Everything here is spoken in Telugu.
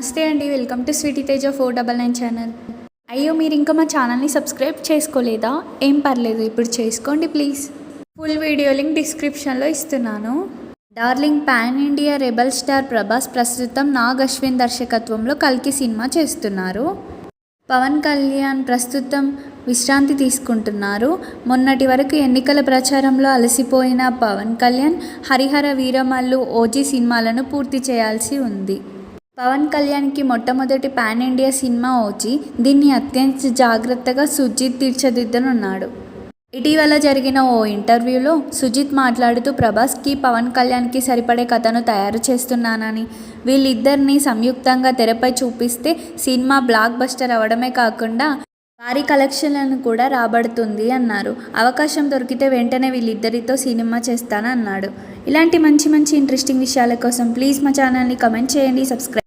నమస్తే అండి, welcome to Sweety Teja 499 channel. అయ్యో, మీరు ఇంకా మా ఛానల్ని సబ్స్క్రైబ్ చేసుకోలేదా? ఏం పర్లేదు, ఇప్పుడు చేసుకోండి ప్లీజ్. ఫుల్ వీడియో లింక్ డిస్క్రిప్షన్లో ఇస్తున్నాను. Darling pan India rebel star Prabhas ప్రస్తుతం నాగ్ అశ్విన్ దర్శకత్వంలో కల్కి సినిమా చేస్తున్నారు. పవన్ కళ్యాణ్ ప్రస్తుతం విశ్రాంతి తీసుకుంటున్నారు. మొన్నటి వరకు ఎన్నికల ప్రచారంలో అలసిపోయిన పవన్ కళ్యాణ్ హరిహర వీరమల్లు, ఓజీ సినిమాలను పూర్తి చేయాల్సి ఉంది. పవన్ కళ్యాణ్కి మొట్టమొదటి పాన్ ఇండియా సినిమా ఓజీ. దీన్ని అత్యంత జాగ్రత్తగా సుజిత్ తీర్చిదిద్దనున్నాడు. ఇటీవల జరిగిన ఓ ఇంటర్వ్యూలో సుజిత్ మాట్లాడుతూ ప్రభాస్కి, పవన్ కళ్యాణ్కి సరిపడే కథను తయారు చేస్తున్నానని, వీళ్ళిద్దరినీ సంయుక్తంగా తెరపై చూపిస్తే సినిమా బ్లాక్ బస్టర్ అవడమే కాకుండా భారీ కలెక్షన్లను కూడా రాబడుతుంది అన్నారు. అవకాశం దొరికితే వెంటనే వీళ్ళిద్దరితో సినిమా చేస్తానన్నాడు. ఇలాంటి మంచి ఇంట్రెస్టింగ్ విషయాల కోసం ప్లీజ్ మా ఛానల్ని కమెంట్ చేయండి, సబ్స్క్రైబ్